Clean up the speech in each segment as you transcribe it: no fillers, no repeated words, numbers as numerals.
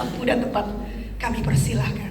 waktu dan tempat kami persilahkan.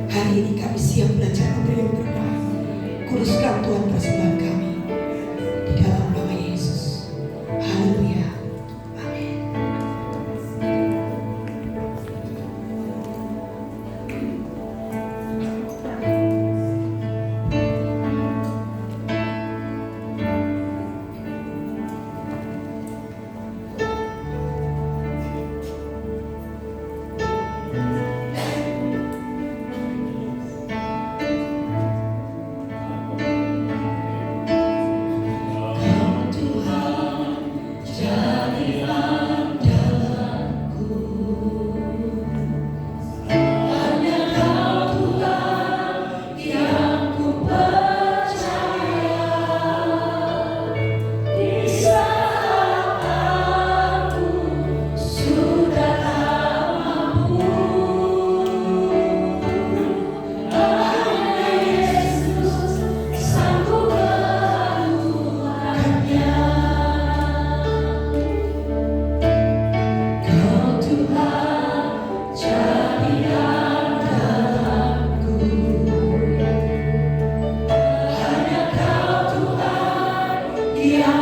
Hari ini kami siap belajar memberi yang terbaik. Kuduskan Tuhan persembahan kami. Percayalah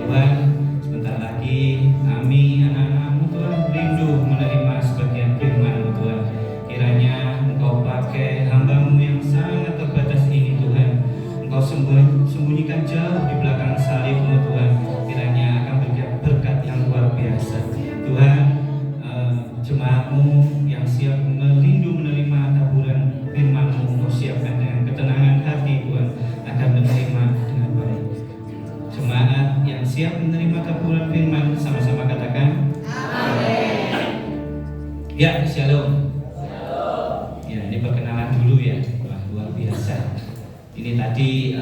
Tuhan, sebentar lagi kami anak-anakmu Tuhan rindu menerima sebagian firman-Mu Tuhan. Kiranya Engkau pakai hamba-Mu yang sangat terbatas ini Tuhan. Engkau sembunyikan jauh di belakang salib-Mu Tuhan. Kiranya akan berkat yang luar biasa Tuhan. Jemaat-Mu yang siap merindu menerima taburan firman-Mu, Engkau siapkan dengan ketenangan hati Tuhan, akan menerima dengan baik. Jemaat yang siap menerima taburan firman, sama-sama katakan amin. Ya, shalom. Ya, ini perkenalan dulu ya. Wah, luar biasa. Ini tadi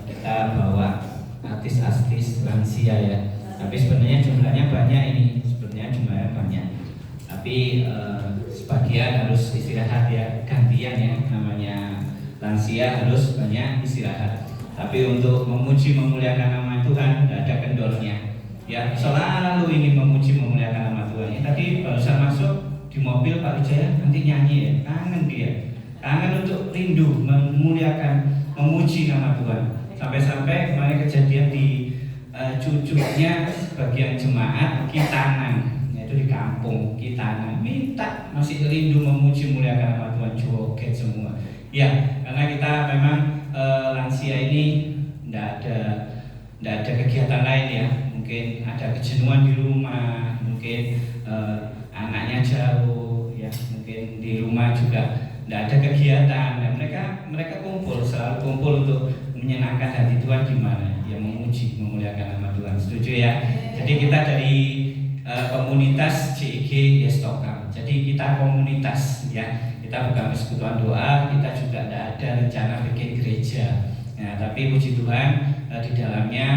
kita bawa artis-artis lansia ya. Tapi sebenarnya jumlahnya banyak ini. Sebenarnya jumlahnya banyak. Tapi sebagian harus istirahat ya, gantian ya, namanya lansia harus banyak istirahat. Tapi untuk memuji memuliakan nama Tuhan tidak ada kendornya ya, selalu ingin memuji memuliakan nama Tuhan. Ini tadi barusan masuk di mobil Pak Wijaya nanti nyanyi ya, kangen dia, kangen untuk rindu memuliakan memuji nama Tuhan. Sampai-sampai kemarin kejadian di cucunya sebagian jemaat Kitanan, di kampung Kitanan, minta masih rindu memuji muliakan nama Tuhan, joget semua ya, karena kita memang lansia ini tidak ada kegiatan lain ya, mungkin ada kejenuhan di rumah, mungkin anaknya jauh ya, mungkin di rumah juga tidak ada kegiatan. Nah, mereka selalu kumpul untuk menyenangkan hati Tuhan gimana ya, memuji memuliakan nama Tuhan. Setuju ya? Jadi kita dari komunitas CIG Yestokam. Jadi kita komunitas ya, kita bukan persekutuan doa, kita juga tidak ada rencana bikin gereja. Nah, tapi puji Tuhan di dalamnya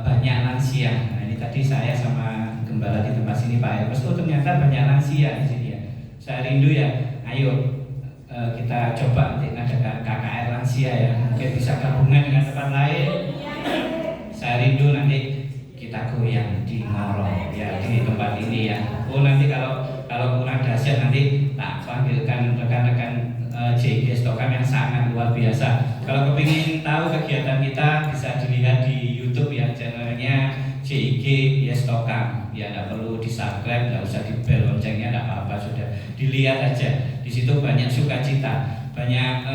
banyak lansia. Nah, ini tadi saya sama gembala di tempat sini Pak Eros, ternyata banyak lansia di sini ya. Saya rindu ya, ayo kita coba nanti adakan KKR lansia ya, mungkin bisa gabungan dengan tempat lain. Saya rindu nanti kita goyang di Ngorong ya, di tempat ini ya. Oh, nanti kalau kurang dahsyat nanti tak panggilkan rekan-rekan CIG Yestokam yang sangat luar biasa. Kalau kepingin tahu kegiatan kita bisa dilihat di YouTube ya, channelnya CIG Yestokam ya, tidak perlu di subscribe, tidak usah di bel loncengnya, tidak apa-apa, sudah dilihat aja. Di situ banyak sukacita, banyak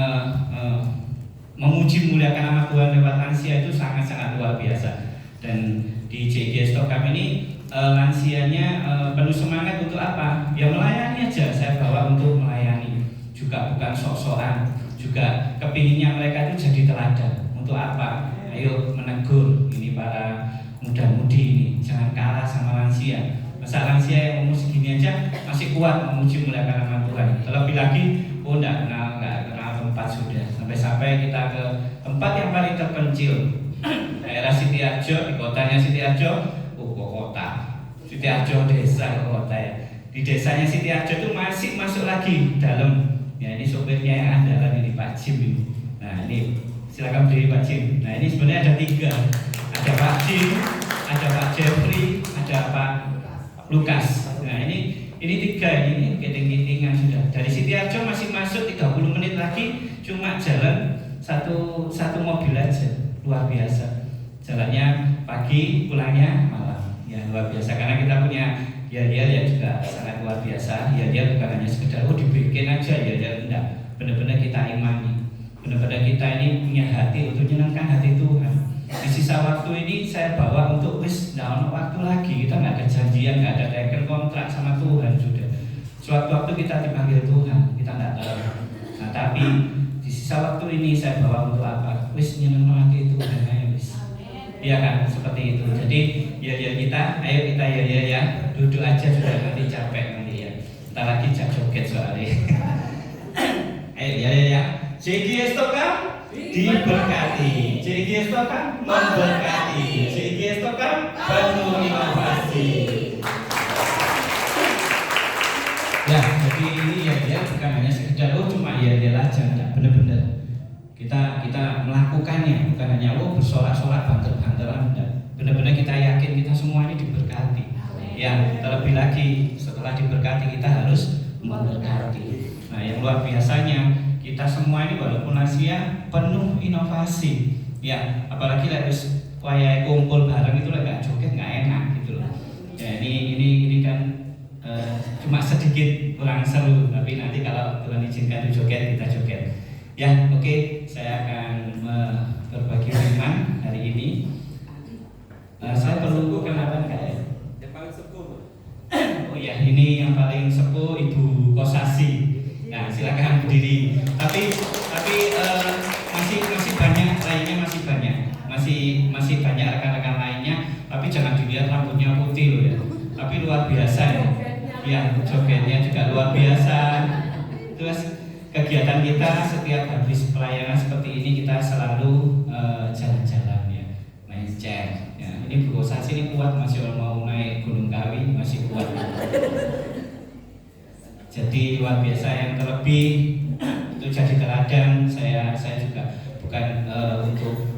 memuji muliakan nama Tuhan lewat lansia, itu sangat-sangat luar biasa. Dan di CIG Yestokam ini lansianya penuh semangat untuk apa? Ya melayani aja, saya bawa untuk melayani, juga bukan sok-sokan, juga kepinginnya mereka itu jadi teladan. Untuk apa? Ayo menegur ini para muda-mudi ini, jangan kalah sama lansia. Masa lansia yang umur segini aja masih kuat memuji muliakan nama Tuhan. Terlebih lagi, nggak kenal tempat sudah. Sampai-sampai kita ke tempat yang paling terpencil, daerah Sitiarjo, di kotanya Sitiarjo, kota Sitiarjo desa ke kota ya. Di desanya Sitiarjo itu masih masuk lagi dalam. Ya, ini sopirnya yang andalan ini Pak Jim ini. Nah, ini silakan berdiri Pak Jim. Nah, ini sebenarnya ada 3. Ada Pak Jim, ada Pak Jeffrey, ada Pak Lukas. Nah, ini 3 ini keting-ketingan sudah. Dari Sitiarjo masih masuk 30 menit lagi, cuma jalan satu mobil aja. Luar biasa. Jalannya pagi, pulangnya malam. Ya, luar biasa karena kita punya ya juga sangat luar biasa. Ya bukan hanya sekedar dibikin aja ya enggak. Benar-benar kita imani. Benar-benar kita ini punya hati untuk menyenangkan hati Tuhan. Di sisa waktu ini saya bawa untuk down waktu lagi. Kita nggak ada janjian, nggak ada teken kontrak sama Tuhan sudah. Suatu waktu kita dipanggil Tuhan, kita nggak tahu. Nah, tapi di sisa waktu ini saya bawa untuk apa? Nyenangkan hati Tuhan, ayo iya kan, seperti itu. Jadi ya kita, ayo kita ya, duduk aja sudah, nanti capek nanti ya. Ntar lagi joget soalnya. Ayo ya. CIG Yestokam diberkati, CIG Yestokam memberkati, CIG Yestokam penuh inovasi. Ya, jadi ini ya bukan hanya sekedar cuma ya aja, enggak, benar-benar. Kita melakukannya, bukan hanya bersorak-sorak banter-banteran, benar-benar kita yakin kita semua ini diberkati. Ya, terlebih lagi setelah diberkati kita harus memberkati. Nah, yang luar biasanya kita semua ini walaupun lansia penuh inovasi. Ya, apalagi harus kumpul bareng itu ini yang paling sepuh Ibu Kosasi. Nah, silakan berdiri. Tapi masih banyak lainnya, masih banyak rekan-rekan lainnya. Tapi jangan dilihat rambutnya putih loh ya. Tapi luar biasa ya. Yang jogetnya juga luar biasa. Terus kegiatan kita setiap habis pelayanan seperti ini kita selalu jalan-jalan ya, main jam. Ya, ini Bu Kosasi ini kuat, masih mau naik Gunung Kawi masih kuat. Jadi luar biasa. Yang terlebih itu jadi teladan. Saya juga bukan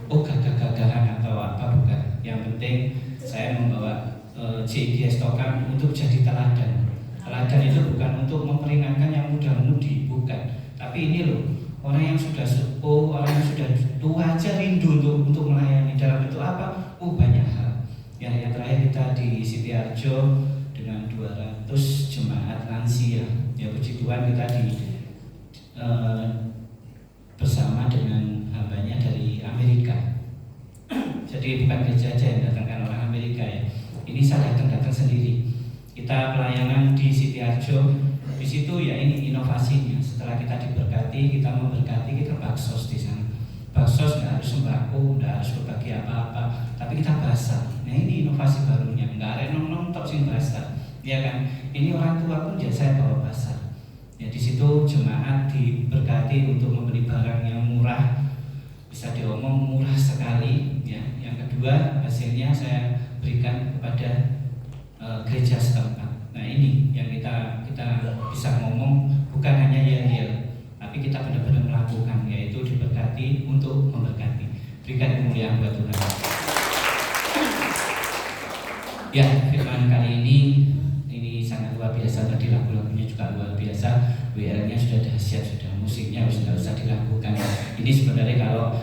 untuk gagah-gagahan atau apa, bukan. Yang penting saya membawa JIG Stokam untuk jadi teladan. Teladan itu bukan untuk memperingatkan yang muda-mudi, bukan. Tapi ini loh, orang yang sudah sepuh, orang yang sudah tua aja rindu untuk melayani. Dalam bentuk apa? Banyak hal. Yang terakhir kita di Sitiarjo dengan 200 jemaat lansia. Ya puji Tuhan kita bersama dengan hambanya dari Amerika. Jadi bukan gereja aja yang datangkan orang Amerika ya. Ini saya datang sendiri. Kita pelayanan di Sitiarjo, di situ ya ini inovasinya. Setelah kita diberkati, kita memberkati, kita baksos di sana. Baksos nggak harus sembako, nggak harus berbagi apa-apa, tapi kita basah. Nah ini inovasi barunya, nggak ada nong-nong sing basah, ya kan? Ini orang tua pun ya saya bawa basah. Ya di situ jemaat diberkati untuk membeli barang yang murah, bisa diomong murah sekali. Ya. Yang kedua hasilnya saya berikan kepada gereja setempat. Nah ini yang kita bisa ngomong, bukan hanya yel-yel, tapi kita benar-benar melakukan, yaitu diberkati untuk memberkati. Berikan kemuliaan buat Tuhan. Ya, firman kali ini sangat luar biasa. Tadi lagu-lagunya juga luar biasa, WR-nya sudah dahsyat, sudah musiknya sudah usah dilakukan. Ini sebenarnya kalau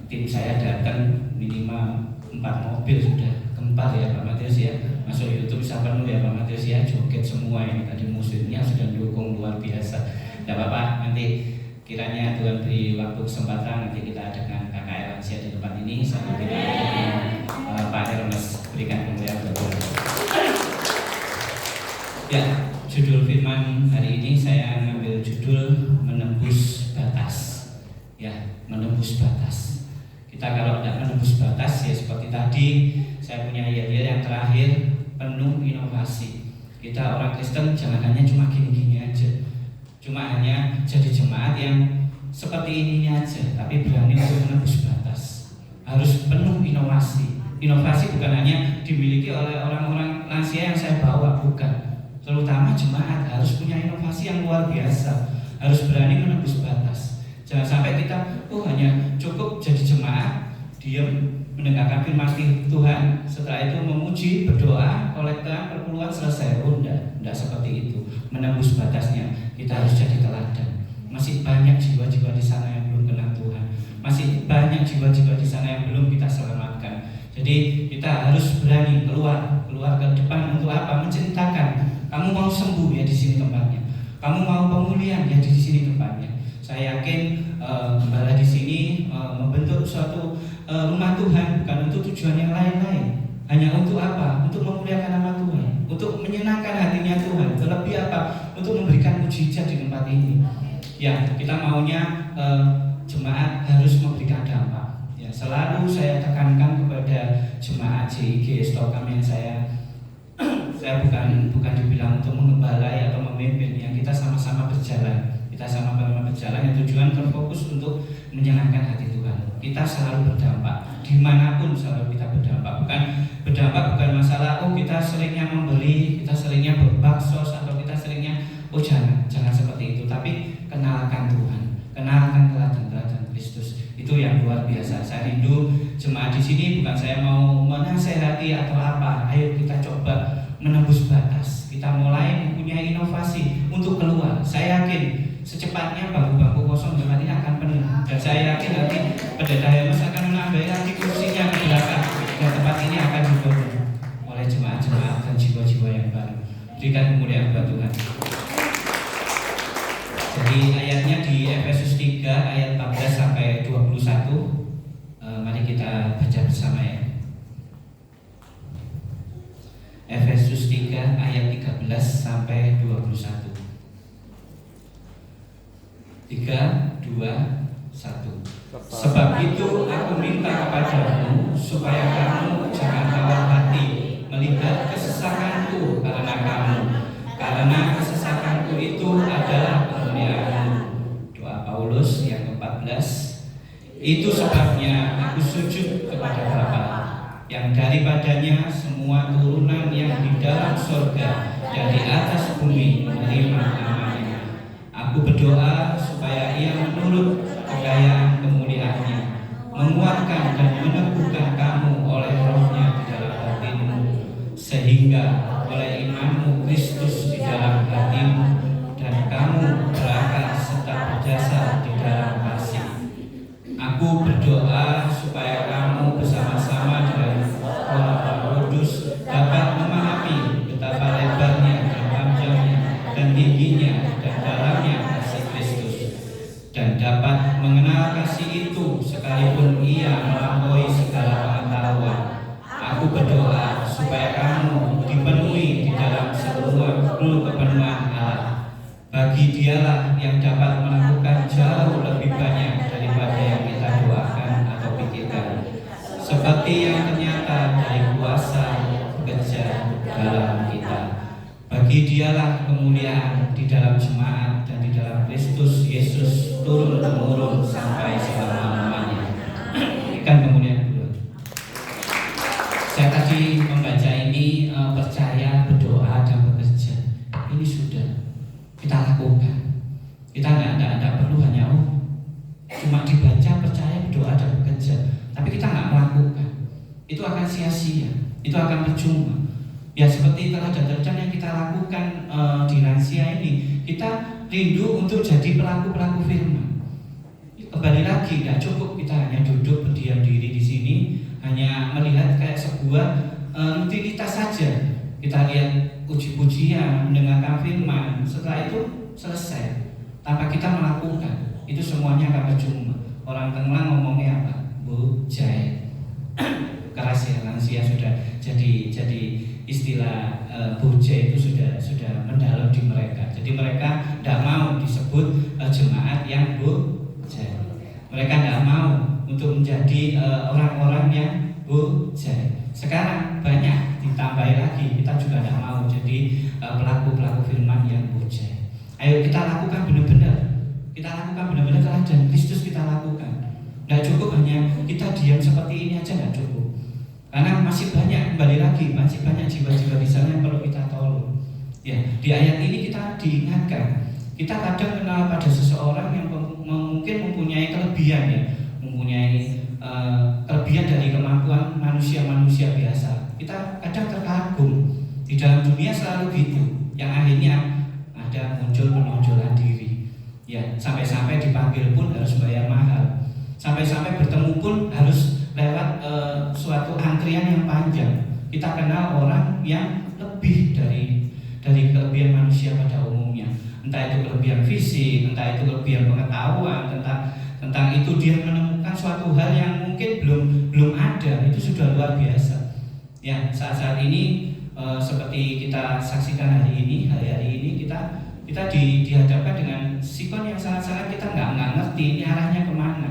tim saya datang minimal 4 mobil sudah gempar ya Pak Matius ya. Masuk YouTube bisa penuh ya Pak Matius ya, joget semua ini tadi, musiknya sudah didukung luar biasa. Tidak apa-apa, nanti kiranya Tuhan beri waktu kesempatan, nanti kita adakan KKR lansia di tempat ini sambil kita Pak Hermes berikan kemuliaan buat Tuhan. Ya, judul firman hari ini saya mengambil judul menembus batas. Ya, menembus batas. Kita kalau tidak menembus batas ya seperti tadi saya punya yel-yel yang terakhir, penuh inovasi. Kita orang Kristen jangan hanya cuma gini-gini aja, cuma hanya jadi jemaat yang seperti ini aja, tapi berani untuk menembus batas. Harus penuh inovasi. Inovasi bukan hanya dimiliki oleh orang-orang lansia yang saya bawa, bukan. Terutama jemaat harus punya inovasi yang luar biasa, harus berani menembus batas. Jangan sampai kita hanya cukup jadi jemaat, diam mendengarkan firman Tuhan, setelah itu memuji, berdoa, kolekta, perpuluhan, selesai. Tidak seperti itu. Menembus batasnya, kita harus jadi teladan. Masih banyak jiwa-jiwa di sana yang belum kenal Tuhan. Masih banyak jiwa-jiwa di sana yang belum kita selamatkan. Jadi kita harus berani keluar ke depan untuk apa? Menceritakan. Kamu mau sembuh ya di sini tempatnya. Kamu mau pemulihan ya di sini tempatnya. Saya yakin gembala di sini membentuk suatu rumah Tuhan bukan untuk tujuan yang lain-lain. Hanya untuk apa? Untuk memuliakan nama Tuhan, untuk menyenangkan hatinya Tuhan. Terlebih apa? Untuk memberikan mujizat di tempat ini. Ya, kita maunya jemaat harus memberikan dampak. Ya, selalu saya tekankan kepada jemaat JIG Stokam yang saya bukan dibilang untuk mengembalai atau memimpin, yang kita sama-sama berjalan. Kita sama-sama berjalan yang tujuan terfokus untuk menyenangkan hati Tuhan. Kita selalu berdampak, dimanapun selalu kita berdampak. Bukan masalah kita seringnya membeli, kita seringnya berbaksos, atau kita seringnya jangan seperti itu. Tapi kenalkan Tuhan, kenalkan teladan-teladan Kristus. Itu yang luar biasa. Saya rindu jemaat di sini, bukan saya mau menasehati atau apa. Ayo kita coba menembus batas. Kita mulai mempunyai inovasi untuk keluar. Saya yakin secepatnya bangku-bangku kosong tempat ini akan penuh, dan saya yakin nanti Pendeta Hermes akan menambah lagi kursinya ke belakang, dan tempat ini akan dipenuhi oleh jemaat-jemaat dan jiwa-jiwa yang baru. Berikan kemuliaan buat Tuhan. Jadi ayatnya di Efesus 3 ayat 14 sampai 21. Mari kita baca bersama ya. Efesus 3 ayat 13 sampai 21. 3, 2, 1. Sebab itu aku minta kepadamu supaya kamu jangan kawal hati melihat kesesakanku karena kesesakanku itu adalah kemuliaanmu. Doa Paulus yang ke-14. Itu sebabnya aku sujud kepada Bapa, yang daripadanya semua turunan yang di dalam surga dan di atas bumi menerima namanya. Aku berdoa supaya Ia menurut kekayaan kemuliaannya menguatkan dan meneguhkan kamu oleh rohnya di dalam hatimu, sehingga oleh imanmu Kristus di dalam hatimu dan kamu berakar serta berdasar di dalam kasih. Aku berdoa supaya kamu bersama-sama dengan Roh Kudus dapat memahami betapa lebarnya dan panjangnya dan tingginya dan dalamnya kasih Kristus, dan dapat mengenal kasih itu sekalipun ia melampaui segala pengetahuan. Aku berdoa supaya kamu dipenuhi di dalam seluruh kepenuhan Allah. Bagi Dialah yang dapat melakukan jauh lebih banyak daripada yang kita doakan atau pikirkan, seperti yang ternyata dari kuasa bekerja dalam kita. Bagi Dialah kemuliaan di dalam jemaat dan di dalam Kristus Yesus turun-temurun sampai selama-lamanya. Ikan kemuliaan dulu. Saya tadi membaca ini percaya, berdoa dan bekerja. Ini sudah kita lakukan. Kita tidak perlu hanya cuma dibaca, percaya, berdoa dan bekerja, tapi kita nggak melakukan. Itu akan sia-sia, itu akan percuma. Ya seperti teladan-teladan yang kita lakukan di lansia ini, kita rindu untuk jadi pelaku-pelaku firman. Kembali lagi, nggak cukup kita hanya duduk berdiam diri di sini, hanya melihat kayak sebuah rutinitas saja. Kita lihat puji-pujian, mendengarkan firman, setelah itu selesai. Tanpa kita melakukan, itu semuanya akan percuma. Orang Tenglang ngomongnya apa? Bu Jai. Keras ya, lansia sudah jadi istilah bujai itu sudah mendalam di mereka. Jadi mereka tidak mau disebut jemaat yang bujai. Mereka tidak mau untuk menjadi orang-orang yang bujai. Sekarang banyak ditambahi lagi, kita juga tidak mau jadi pelaku-pelaku firman yang bujai. Ayo kita lakukan benar-benar. Kita lakukan benar-benar teladan Kristus, kita lakukan. Tidak cukup hanya kita diam seperti ini aja, tidak cukup. Karena masih banyak, kembali lagi, masih banyak jiwa-jiwa di sana yang perlu kita tolong. Ya, di ayat ini kita diingatkan. Kita kadang kenal pada seseorang yang mungkin mempunyai kelebihan, ya, mempunyai kelebihan dari kemampuan manusia-manusia biasa. Kita kadang terkagum. Di dalam dunia selalu gitu. Yang akhirnya ada muncul penonjolan diri. Ya, sampai-sampai dipanggil pun harus bayar mahal. Sampai-sampai bertemu pun harus lewat suatu antrian yang panjang. Kita kenal orang yang lebih dari kelebihan manusia pada umumnya. Entah itu kelebihan fisik, entah itu kelebihan pengetahuan, tentang itu dia menemukan suatu hal yang mungkin belum ada. Itu sudah luar biasa. Ya, saat-saat ini seperti kita saksikan hari-hari ini kita dihadapkan dengan sikon yang sangat-sangat kita nggak ngerti ini arahnya kemana.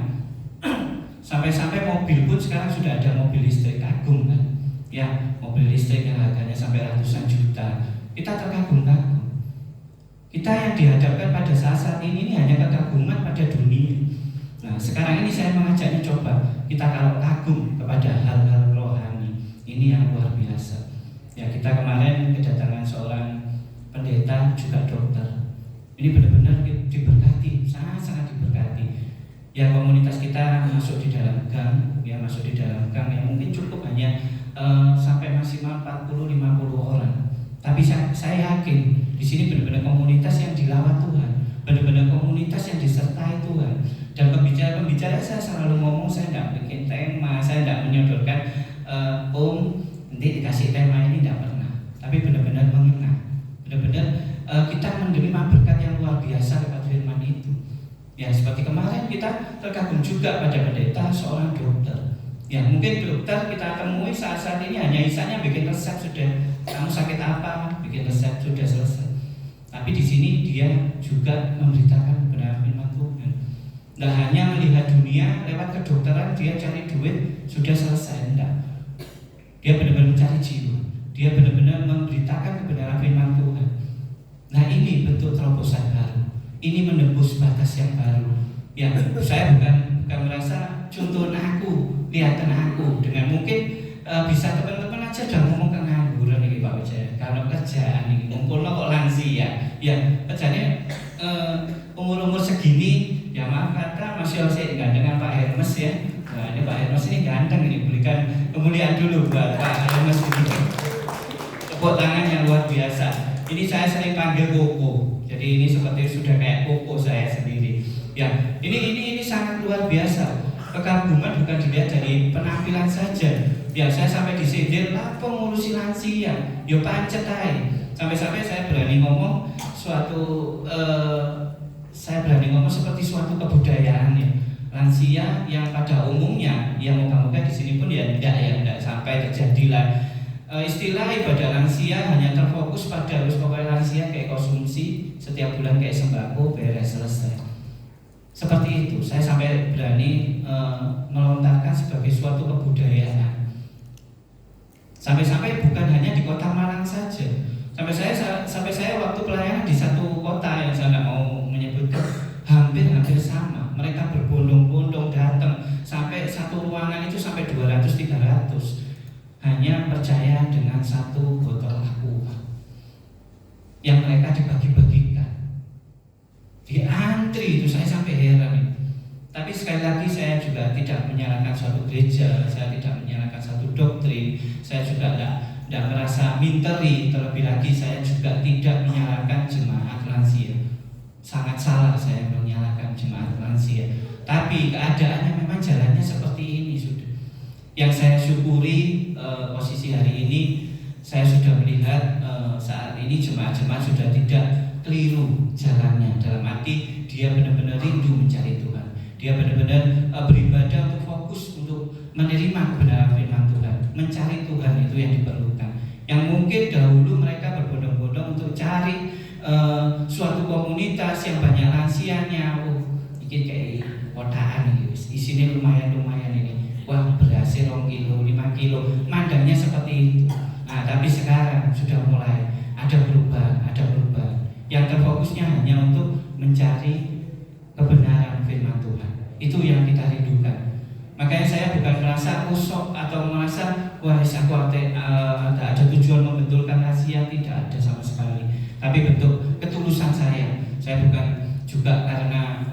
Sampai-sampai mobil pun sekarang sudah ada mobil listrik, kagum kan? Ya, mobil listrik yang harganya sampai ratusan juta. Kita terkagum-kagum. Kita yang dihadapkan pada saat ini hanya kekaguman pada dunia. Nah, sekarang ini saya mengajaknya coba kita kalau kagum kepada hal-hal rohani, ini yang luar biasa. Ya, kita kemarin kedatangan seorang pendeta juga dokter. Ini benar-benar diberkati, sangat-sangat diberkati. Ya, komunitas kita masuk di dalam gang, ya masuk di dalam gang yang mungkin cukup hanya sampai maksimal 40-50 orang. Tapi saya yakin di sini benar-benar komunitas yang dilawat Tuhan, benar-benar komunitas yang disertai Tuhan. Dan pembicara saya selalu ngomong, saya tidak bikin tema, saya tidak menyodorkan nanti dikasih tema ini, tidak pernah. Tapi benar-benar mengena, benar-benar kita menerima berkat yang luar biasa lewat firman itu. Ya, seperti kemarin kita terkagum juga pada pendeta seorang dokter. Ya, mungkin dokter kita temui saat-saat ini hanya isanya bikin resep sudah kamu Tapi di sini dia juga memberitakan kebenaran firman Tuhan. Nggak hanya melihat dunia lewat kedokteran, dia cari duit sudah selesai, enggak. Dia benar-benar mencari jiwa. Dia benar-benar memberitakan kebenaran firman Tuhan. Nah, ini bentuk terobosan baru. Ini menembus batas yang baru. Ya, saya bukan merasa contoh aku, lihatan aku. Dengan mungkin bisa teman-teman aja udah ngomong ke ngangguran ini Pak Wijaya. Kalau kerjaan ini ngumpulnya kok lansia. Ya, kerjanya umur-umur segini, ya maaf kata masih dengan Pak Hermes ya. Nah, ini Pak Hermes ini ganteng ini, berikan kemuliaan dulu buat Pak Hermes ini. Tepuk tangan yang luar biasa. Ini saya sering panggil Koko. Jadi ini seperti sudah kayak Koko saya sendiri. Ya, ini sangat luar biasa. Kekaguman bukan dilihat dari penampilan saja. Ya, saya sampai disindir, apa ngurusi lansia? Yo pancet ae. Sampai-sampai saya berani ngomong seperti suatu kebudayaan ya. Lansia yang pada umumnya, yang moga-moga di sini pun ya tidak sampai terjadilah istilah ibadah lansia hanya terfokus pada harus pokoknya lansia kayak konsumsi setiap bulan kayak sembako beres selesai. Seperti itu, saya sampai berani melontarkan sebagai suatu kebudayaan. Sampai-sampai bukan hanya di Kota Malang saja. Sampai saya waktu pelayanan di satu kota yang saya nggak mau menyebutkan, hampir sama. Mereka berbondong-bondong datang sampai satu ruangan itu sampai 200-300. Hanya percaya dengan satu botol aqua yang mereka dibagi-bagikan. Di antri itu saya sampai heran. Tapi sekali lagi saya juga tidak menyalahkan suatu gereja, saya tidak menyalahkan satu doktrin, saya juga tidak merasa minteri. Terlebih lagi saya juga tidak menyalahkan jemaat lansia. Sangat salah saya menyalahkan jemaat lansia. Tapi keadaannya memang jalannya seperti ini sudah. Yang saya syukuri posisi hari ini, saya sudah melihat saat ini jemaat-jemaat sudah tidak keliru jalannya. Dalam arti dia benar-benar rindu mencari Tuhan. Dia benar-benar beribadah untuk fokus untuk menerima kebenaran firman Tuhan. Mencari Tuhan itu yang diperlukan. Yang mungkin dahulu mereka berbondong-bondong untuk cari suatu komunitas yang banyak lansianya. Ini kayak kotaan ini, isinya lumayan ini. Wah, berhasil 2 kilo, 5 kilo, mandangnya seperti itu. Nah, tapi sekarang sudah mulai ada perubahan. Yang terfokusnya hanya untuk mencari kebenaran firman Tuhan. Itu yang kita rindukan. Makanya saya bukan merasa usok atau merasa wah ada tujuan membetulkan rahasia, tidak ada sama sekali. Tapi bentuk ketulusan saya. Saya bukan juga karena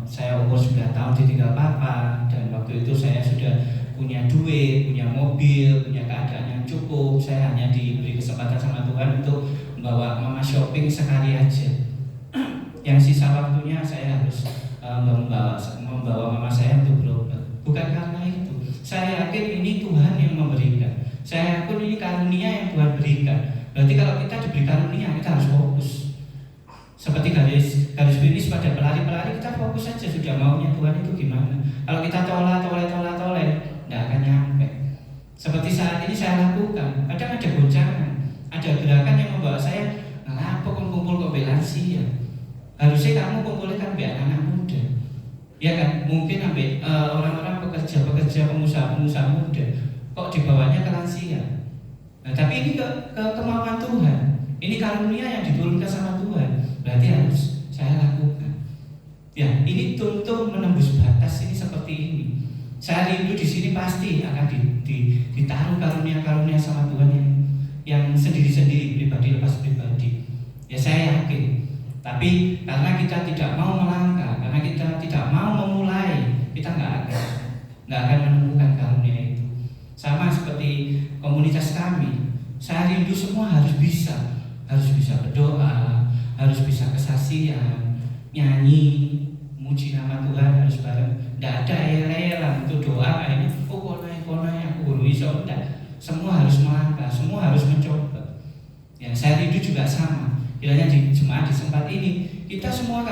saya umur 9 tahun ditinggal papa, dan waktu itu saya sudah punya duit, punya mobil, punya keadaan yang cukup. Saya hanya diberi kesempatan sama Tuhan untuk membawa mama shopping sekali aja. Yang sisa waktunya saya harus membawa mama saya untuk berobat. Bukan karena itu. Saya yakin ini Tuhan yang memberikan. Saya yakin ini karunia yang Tuhan berikan. Berarti kalau kita diberi karunia, kita harus fokus. Seperti garis finish pada pelari-pelari, kita fokus saja sudah maunya Tuhan itu gimana. Kalau kita toleh, tidak akan nyampe. Seperti saat ini saya lakukan. Kadang ada goncangan, ada gerakan yang membawa saya, apa kumpul ke lansia. Harusnya kamu kumpulkan anak muda. Ya kan, mungkin sampai orang-orang pekerja, pengusaha muda. Kok dibawanya ke lansia? Nah, tapi ini ke kemauan Tuhan. Ini karunia yang diturunkan sama Tuhan. Berarti harus saya lakukan. Ya, ini tuntut menembus batas ini seperti ini. Saya rindu di sini pasti akan ditaruh karunia-karunia sama Tuhan yang sendiri-sendiri, pribadi lepas pribadi. Ya saya yakin. Tapi karena kita tidak mau melangkah, karena kita tidak mau memulai, kita nggak akan menemukan karunia itu. Sama seperti komunitas kami. Saya rindu semua harus bisa berdoa, harus bisa kesaksian, nyanyi, muji nama Tuhan harus bareng. Tidak ada el-elan untuk doa ini. Konai aku belum bisa. Semua harus melangkah, semua harus mencoba. Ya, saya rindu juga sama. Kiranya di jemaat di tempat ini kita semua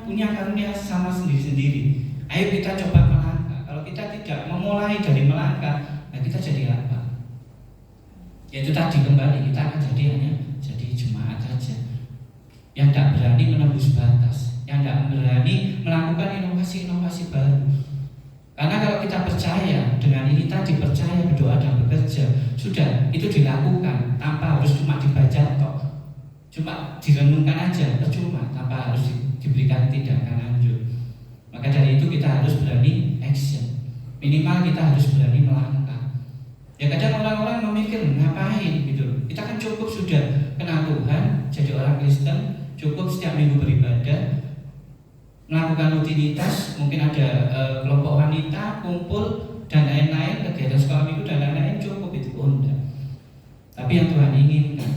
punya karunia sama sendiri-sendiri. Ayo kita coba melangkah. Kalau kita tidak memulai dari melangkah, nah kita jadi apa? Ya itu tadi kembali kita akan jadi hanya jadi jemaat saja. yang tidak berani menembus batas, yang tidak berani melakukan inovasi-inovasi baru. Karena kalau kita percaya dengan ini tadi, percaya, berdoa dan bekerja, sudah itu dilakukan tanpa harus cuma dibaca tok, cuma direnungkan aja, percuma, tanpa harus diberikan tindakan lanjut. Maka dari itu kita harus berani action, minimal kita harus berani melangkah. Ya kadang orang-orang memikir ngapain gitu. Kita kan cukup sudah kenal Tuhan, jadi orang Kristen, cukup setiap minggu beribadah, melakukan rutinitas, mungkin ada kelompok wanita, kumpul dan lain-lain, kegiatan sekolah minggu dan lain-lain, cukup itu enggak. Tapi yang Tuhan inginkan,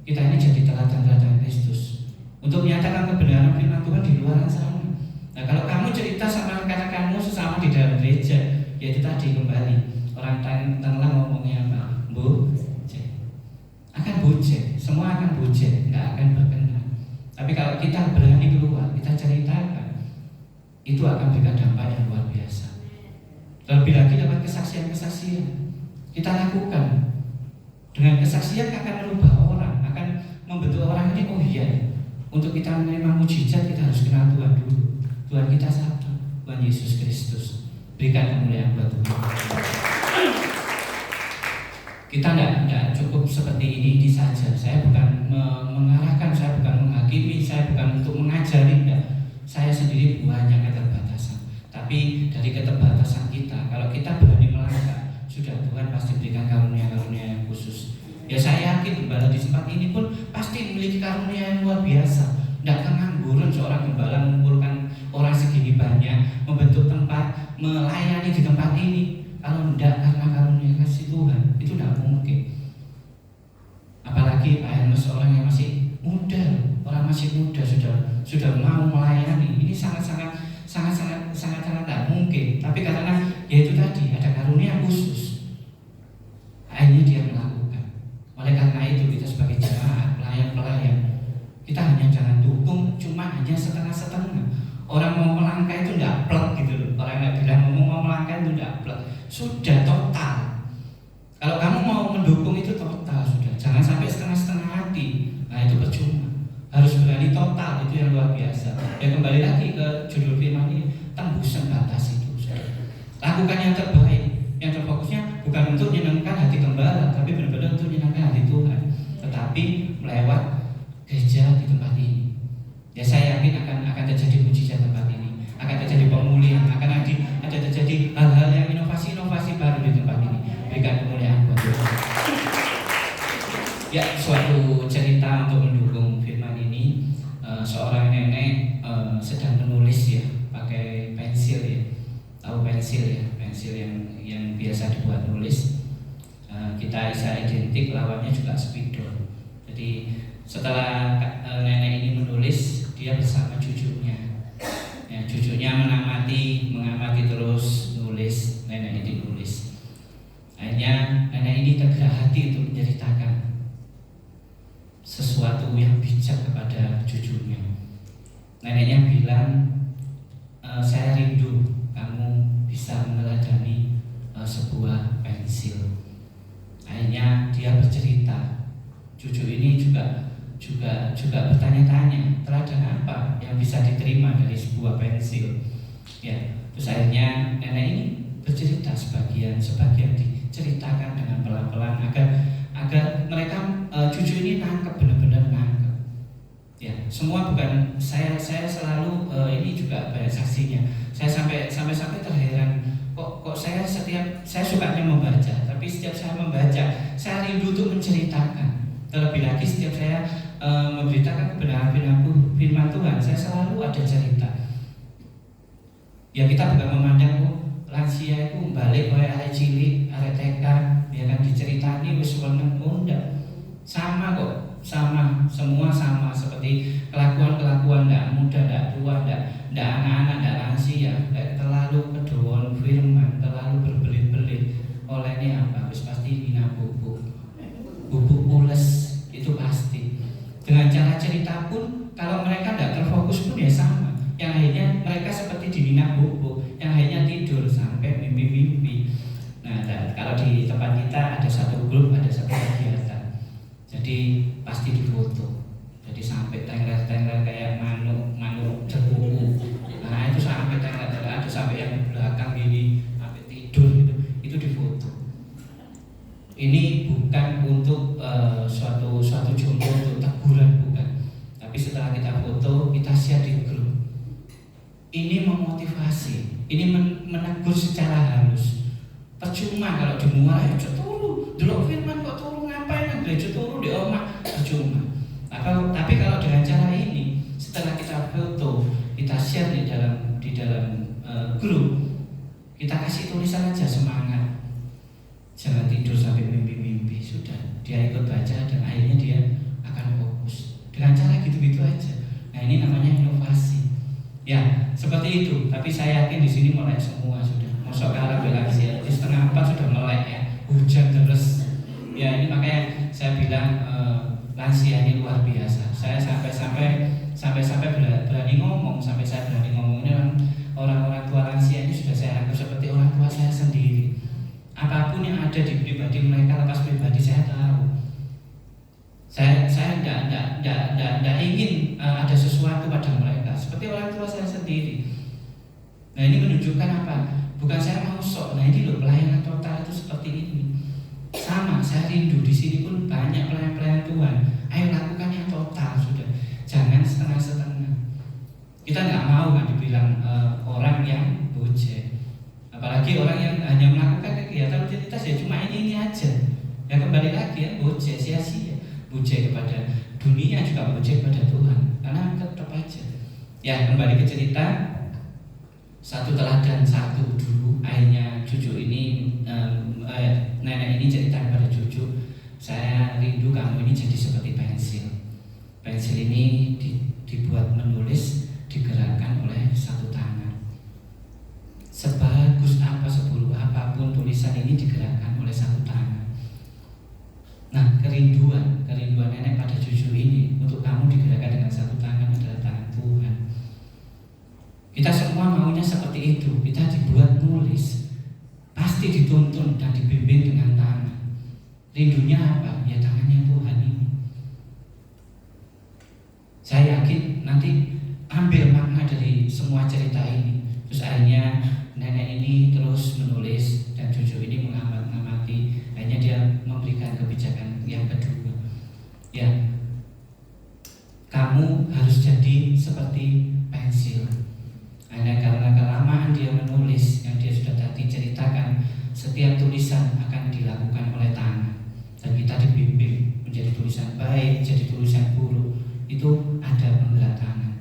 kita ini jadi teladan-teladan Kristus untuk menyatakan kebenaran firman Tuhan di luar sana. Nah kalau kamu cerita sama rekan-rekanmu sesama di dalam gereja, yaitu tadi kembali orang Tangerang ngomongnya apa? Bujek. Akan bujek, semua akan bujek, nggak akan berkenan. Tapi kalau kita berani keluar, kita ceritakan, itu akan berikan dampak yang luar biasa. Terlebih lagi dapat kesaksian-kesaksian. Kita lakukan dengan kesaksian akan merubah orang, akan membentuk orang ini, oh iya, untuk kita menerima mujizat kita harus kenal Tuhan dulu. Tuhan kita satu, Tuhan Yesus Kristus. Berikan kemuliaan buat Tuhan. Kita tidak cukup seperti ini saja. Saya bukan mengarahkan, saya bukan menghakimi, saya bukan untuk mengajari. Enggak. Saya sendiri banyak keterbatasan. Tapi dari keterbatasan kita, kalau kita berani melangkah, sudah Tuhan pasti berikan karunia-karunia yang khusus. Ya saya yakin gembala di tempat ini pun pasti memiliki karunia yang luar biasa. Tidak pengangguran seorang gembala mengumpulkan orang segini banyak, membentuk tempat, melayani di tempat ini. Kalau tidak karena karunia kasih Tuhan, itu tidak mungkin. Apalagi Pak Hermes orang yang masih muda, orang masih muda sudah mau melayani. Ini sangat tidak mungkin. Tapi karena ya itu tadi ada karunia khusus, akhirnya dia melakukan. Oleh karena itu kita sebagai jemaat, pelayan-pelayan, kita hanya jangan dukung cuma hanya setengah-setengah. Orang mau melangkah itu tidak plek gitu loh. Orang yang bilang mau melangkah itu tidak plek. Sudah total. Kalau kamu mau mendukung itu total sudah. Jangan sampai setengah-setengah hati. Nah itu percuma. Harus berani total, itu yang luar biasa. Dan kembali lagi ke judul firman ini, tembusan batas itu. Lakukan yang terbaik. Yang terfokusnya bukan untuk menyenangkan hati gembala, tapi benar-benar untuk menyenangkan hati Tuhan. Tetapi melewat gereja di tempat ini. Ya saya yakin akan terjadi mujizat tempat ini, akan terjadi pemulihan, akan ada terjadi hal-hal yang inovasi baru di tempat ini. Berikan kemuliaan buat Tuhan. Ya suatu cerita untuk mendukung firman ini, seorang nenek sedang menulis ya, pakai pensil ya, tahu pensil ya, pensil yang biasa dibuat nulis. Kita bisa identik lawannya juga spidol. Jadi setelah nenek ini menulis, dia bersama cucunya. Ya, cucunya mengamati terus nulis, nenek ini nulis. Akhirnya nenek ini tergerak hati untuk menceritakan sesuatu yang bijak kepada cucunya. Neneknya bilang, saya rindu kamu bisa meneladani sebuah pensil. Akhirnya dia bercerita. Cucu ini juga bertanya-tanya, teladan apa yang bisa diterima dari sebuah pensil. Ya, terus akhirnya nenek ini bercerita sebagian diceritakan dengan pelan-pelan agar mereka cucu ini nangkep, benar-benar nangkep. Ya, semua bukan saya selalu ini juga banyak saksinya. Saya sampai terheran kok saya sukanya membaca, tapi setiap saya membaca saya rindu untuk menceritakan. Terlebih lagi setiap saya memberitakan kebenaran firman Tuhan, saya selalu ada cerita. Ya kita bukan memandang lansia itu balik oleh arek cilik, arek TK, ya kan diceritani wis weneng, enggak. Sama kok, semua sama seperti kelakuan ndak muda, ndak tua, ndak anak-anak, ndak lansia, terlalu kedowon firman, terlalu berbelit-belit. Oleh ini apa? Wis pasti minum bubuk ules itu pasti. Dengan cara cerita pun kalau mereka tidak terfokus pun ya sama. Yang akhirnya mereka seperti diminum bubuk, yang akhirnya tidur sampai mimpi-mimpi. Nah, kalau di tempat kita ada satu grup, ada satu kegiatan, jadi pasti difoto. Jadi sampai tengger percuma kalau di muara aja turu, delok firman kok turu ngapain gereja turu di omah percuma. Tapi kalau dengan cara ini, setelah kita foto, kita share di dalam grup, kita kasih tulisan aja semangat, jangan tidur sampai mimpi-mimpi, sudah dia ikut baca dan akhirnya dia akan fokus dengan cara gitu-gitu aja. Nah ini namanya inovasi. Ya seperti itu. Tapi saya yakin di sini melek semua sudah. Masuk ke arah lagi ya. Di 3:30 sudah melek ya. Hujan terus. Ya ini makanya saya bilang lansia ini luar biasa. Saya sampai berani ngomong, sampai saya berani ngomong ini orang-orang tua lansia ini sudah saya anggap seperti orang tua saya sendiri. Apapun yang ada di pribadi mereka, lepas pribadi saya tahu. Saya tidak ingin ada sesuatu pada mereka seperti orang tua saya sendiri. Nah ini menunjukkan apa? Bukan saya mau sok. Nah ini loh pelayanan total itu seperti ini. Sama, saya rindu di sini pun banyak pelayan-pelayan Tuhan. Ayo lakukan yang total sudah. Jangan setengah-setengah. Kita nggak mau kan dibilang orang yang bujek. Apalagi orang yang hanya melakukan kegiatan rutinitas ya cuma ini aja. Ya kembali lagi ya bujek sia-sia. Bujek kepada dunia juga bujek kepada Tuhan. Karena tetap aja. Ya kembali ke cerita. Satu teladan satu dulu. Akhirnya cucu ini nenek ini cerita kepada cucu, saya rindu kamu ini jadi seperti pensil. Pensil ini dibuat menulis, digerakkan oleh satu tangan. Sebagus apa, seburuk apapun tulisan ini digerakkan oleh satu tangan. Nah kerinduan nenek pada cucu ini untuk kamu digerakkan dengan satu tangan adalah tangan Tuhan. Kita semua maunya seperti itu. Kita dibuat nulis, pasti dituntun dan dibimbing dengan tangan. Rindunya apa? Ya tangannya Tuhan ini. Saya yakin nanti ambil makna dari semua cerita ini. Terus akhirnya nenek ini terus menulis dan cucu ini mengamati. Akhirnya dia memberikan kebijakan yang kedua. Ya, kamu harus jadi seperti pensil. Hanya karena kelamaan dia menulis yang dia sudah tadi ceritakan, setiap tulisan akan dilakukan oleh tangan dan kita dibimbing menjadi tulisan baik, jadi tulisan buruk itu ada penggerak tangan.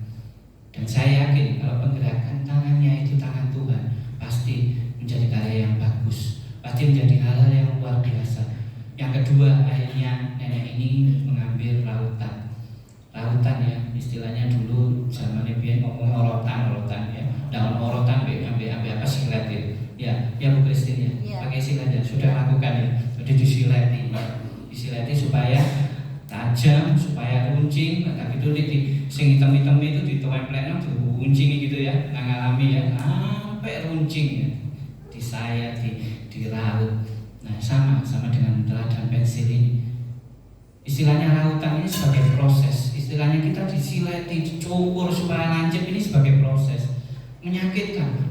Dan saya yakin kalau penggerakan tangannya itu tangan Tuhan, pasti menjadi karya yang bagus, pasti menjadi hal yang luar biasa. Yang kedua, akhirnya nenek ini mengambil lautan ya, istilahnya dulu zaman biyen ngomong orotan ya. Daun orotan ambil apa silet ya Bu Christine ya. Pakai silet ya, sudah lakukan ya. Jadi disileti supaya tajam, supaya runcing. Nah gitu di sing hitam-hitam itu ditempelkan runcing gitu ya, ngalami ya sampai runcing ya. Disayat, diraut. Nah sama dengan teladan pensil ini. Istilahnya lautan ini sebagai proses. Istilahnya kita disileti, dicukur supaya lancip ini sebagai proses. Menyakitkan.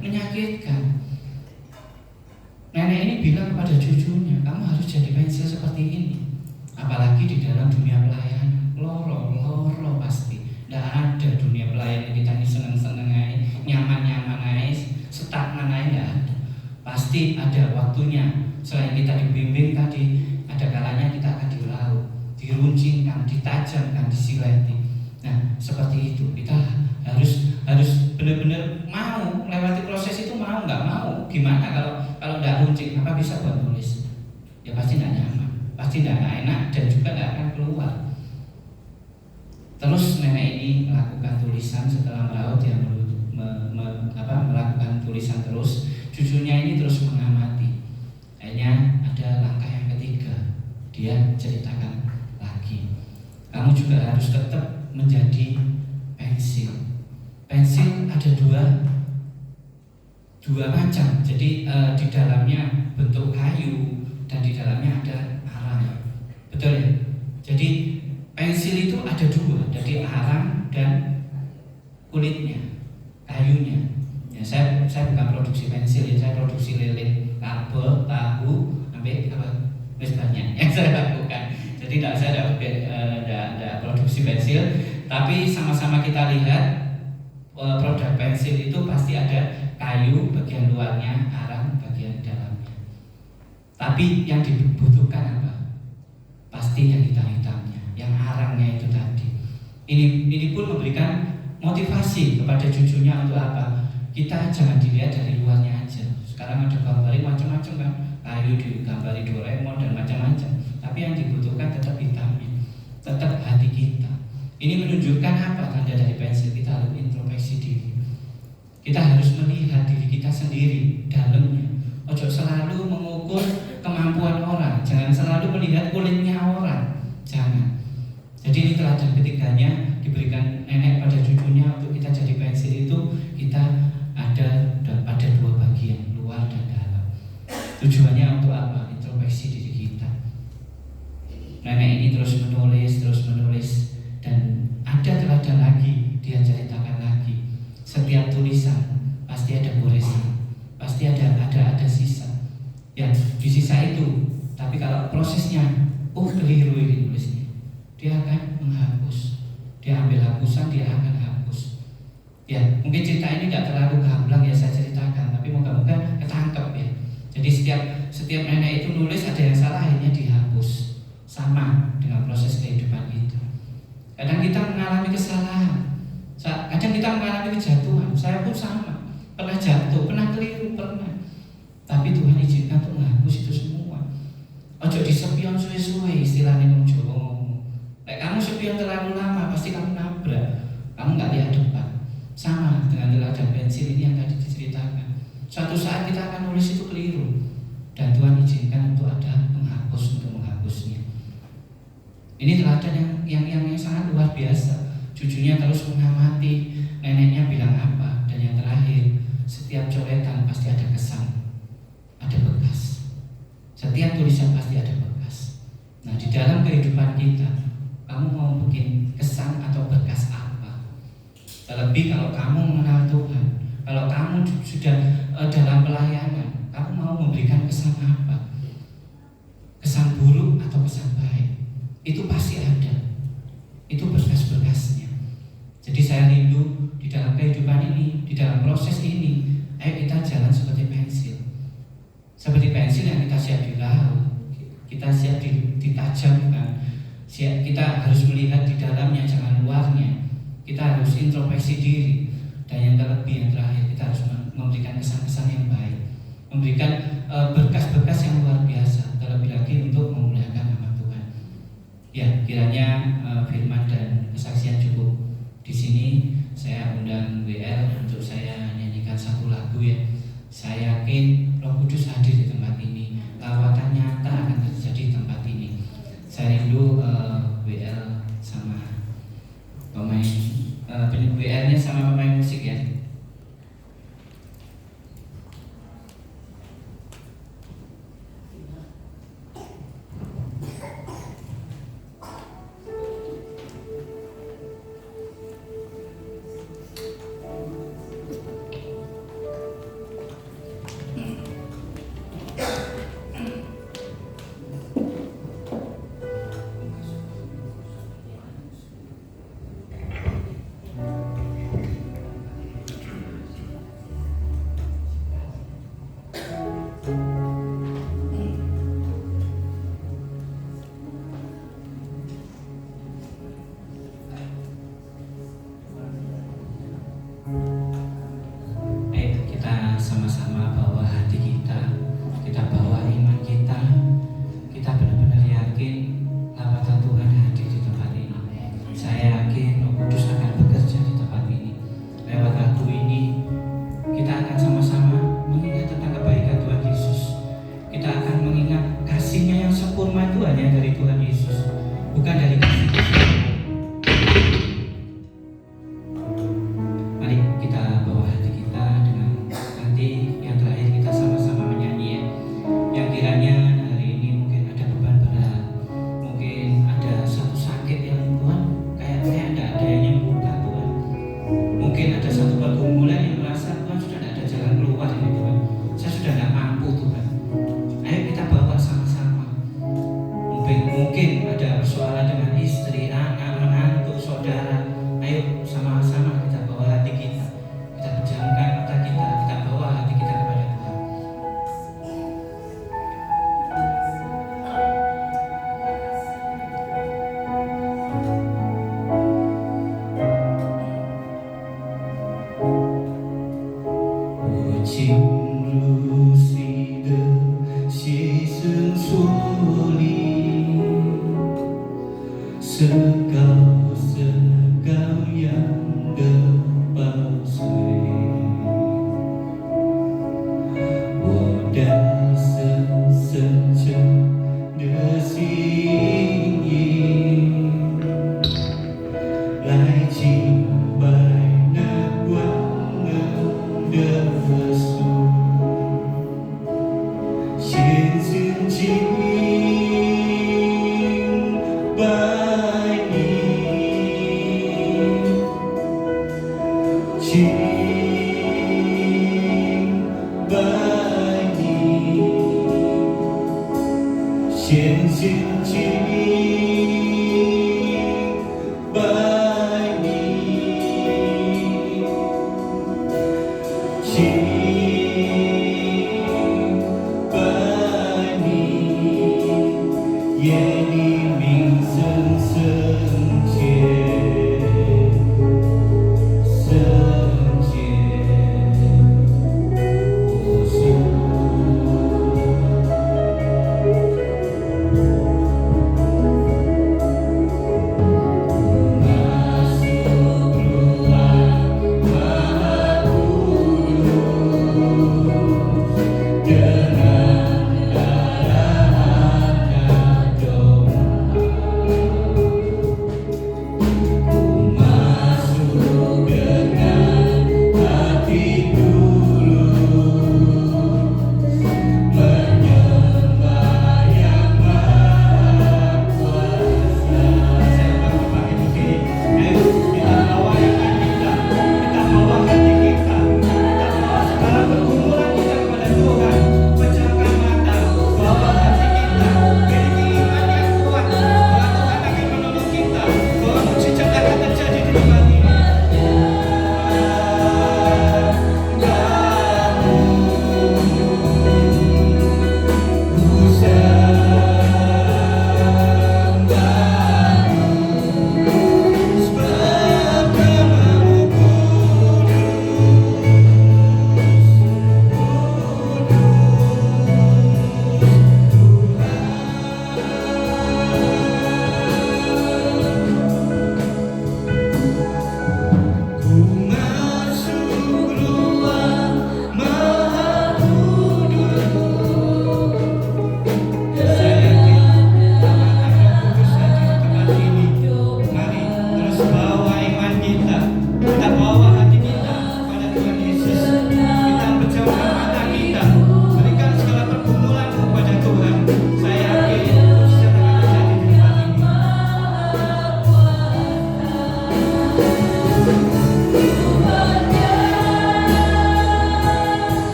Nenek ini bilang kepada cucunya, kamu harus jadi pensil seperti ini. Apalagi di dalam dunia pelayanan, loro pasti. Tidak ada dunia pelayanan kita ini seneng-seneng aja, nyaman-nyaman aja, stagnan aja, tidak ada. Pasti ada waktunya. Selain kita dibimbing tadi, ada kalanya kita akan dilaut, diruncingkan, ditajamkan, disileti. Nah, seperti itu. Kita harus benar-benar mau melewati proses itu, mau nggak mau. Gimana kalau nggak runcing, apa bisa buat nulis? Ya pasti nggak nyaman, pasti nggak enak dan juga nggak akan keluar. Terus nenek ini melakukan tulisan setelah melaut yang melakukan tulisan terus. Cucunya ini terus mengamati. Akhirnya ada langkah yang ketiga. Dia ceritakan lagi. Kamu juga harus tetap menjadi pensil. Pensil ada dua macam. Jadi di dalamnya bentuk kayu dan di dalamnya ada arang. Betul ya? Jadi pensil itu ada dua, jadi arang dan kulitnya, kayunya. Ya, saya bukan produksi pensil ya, saya produksi lilin, kabel, tahu, sampai apa? Banyak yang saya lakukan. Jadi saya tidak produksi pensil, tapi sama-sama kita lihat produk pensil itu pasti ada kayu bagian luarnya, arang bagian dalamnya. Tapi yang dibutuhkan apa? Pasti yang hitam-hitamnya, yang arangnya itu tadi. Ini pun memberikan motivasi kepada cucunya untuk apa? Kita jangan dilihat dari luarnya aja. Sekarang ada gambarin macam-macam kan, kayu digambari Doraemon dan macam-macam. Tapi yang dibutuhkan tetap hitamnya, tetap hati kita. Ini menunjukkan apa? Tanda dari pensil, kita harus introspeksi diri. Kita harus melihat diri kita sendiri dalamnya. Ojo selalu mengukur kemampuan orang, jangan selalu melihat kulitnya orang, jangan. Jadi ini teladan ketiganya diberikan nenek pada cucunya untuk kita jadi pensil itu, kita ada pada dua bagian, luar dan dalam. Tujuannya untuk apa? Introspeksi diri kita. Nenek ini terus menulis dan ada teladan lagi, dia ceritakan lagi. Setiap tulisan pasti ada goresan, pasti ada sisa. Ya, di sisa itu, tapi kalau prosesnya, keliru ini tulisnya, dia akan menghapus. Dia ambil hapusan, dia akan hapus. Ya, mungkin cerita ini nggak terlalu gamblang ya saya ceritakan, tapi moga-moga ketangkep ya. Jadi setiap nenek itu nulis ada yang salah, akhirnya dihapus. Sama dengan proses kehidupan kita. Kadang kita mengalami kesalahan, kadang kita mengalami kejatuhan. Saya pun sama, pernah jatuh, pernah keliru, pernah. Tapi Tuhan izinkan untuk menghapus itu semua. Ojo disepion suwe-suwe, istilahnya wong Jawa ngomong. Kamu sepion terlalu lama, pasti kamu nabrak. Kamu nggak lihat depan. Sama dengan teladan pensil ini yang tadi diceritakan. Suatu saat kita akan nulis itu keliru, dan Tuhan izinkan untuk ada menghapus, untuk menghapusnya. Ini teladan yang sangat luar biasa. Cucunya terus mengamati neneknya bilang apa, dan yang terakhir, setiap coretan pasti ada kesan, ada bekas. Setiap tulisan pasti ada bekas. Nah, di dalam kehidupan kita, kamu mau bikin kesan atau bekas apa? Terlebih kalau kamu mengenal Tuhan, kalau kamu sudah dalam pelayanan, kamu mau memberikan kesan apa? Kesan buruk atau kesan baik? Itu pasti ada. Itu berkas-berkasnya. Jadi saya rindu di dalam kehidupan ini, di dalam proses ini, ayo kita jalan seperti pensil. Seperti pensil yang kita siap dilaut, kita siap ditajamkan. Kita harus melihat di dalamnya, jangan luarnya. Kita harus introspeksi diri. Dan yang terlebih, yang terakhir, kita harus memberikan kesan-kesan yang baik, memberikan berkas-berkas yang luar biasa, terlebih lagi untuk memuliakan nama Tuhan. Ya, kiranya firman dan kesaksian cukup di sini. Saya undang WL untuk saya nyanyikan satu lagu ya. Saya yakin Roh Kudus hadir di tempat ini, lawatan nyata akan terjadi di tempat ini. Saya rindu WL sama pemain WL-nya sama pemain musik ya. Segau yang berpalsui Wadah sejak desingin Lai chim bài nát quang ngân đơn su Trên dương chính bài đi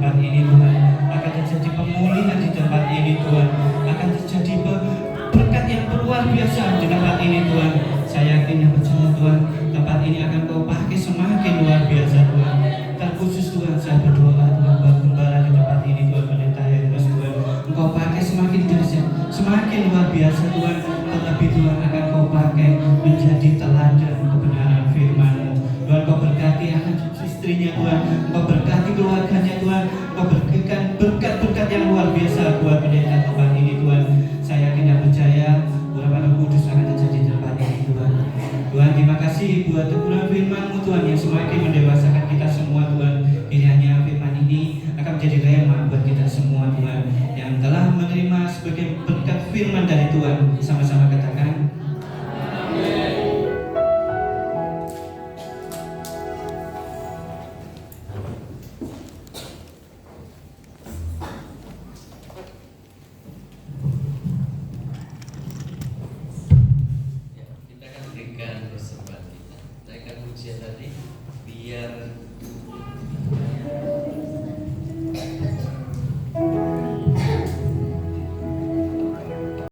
tempat ini Tuhan, akan terjadi pemulihan di tempat ini Tuhan, akan terjadi berkat yang luar biasa di tempat ini Tuhan. Saya yakin dan percaya Tuhan, tempat ini akan Kau pakai semakin luar biasa Tuhan. Terkhusus Tuhan, saya berdoa Tuhan buat gembala di tempat ini Tuhan, pendeta Heros Tuhan, Engkau pakai semakin dahsyat, semakin luar biasa Tuhan. Terlebih Tuhan akan Kau pakai menjadi teladan kebenaran firman-Mu Tuhan. Kau berkati akan istrinya Tuhan, Kau berkati keluarganya Tuhan, Kau berikan berkat-berkat yang luar biasa buat pendeta tempat ini Tuhan. Saya yakin dan percaya urapan Roh Kudus akan terjadi di tempat ini Tuhan. Tuhan, terima kasih buat teguran firman-Mu Tuhan yang semakin mendewasakan kita semua Tuhan. Kiranya firman ini akan menjadi rema buat kita semua Tuhan, yang telah menerima sebagai berkat firman dari Tuhan. Sama-sama katakan amin. Kita akan berikan persembahan kita, naikkan pujian tadi biar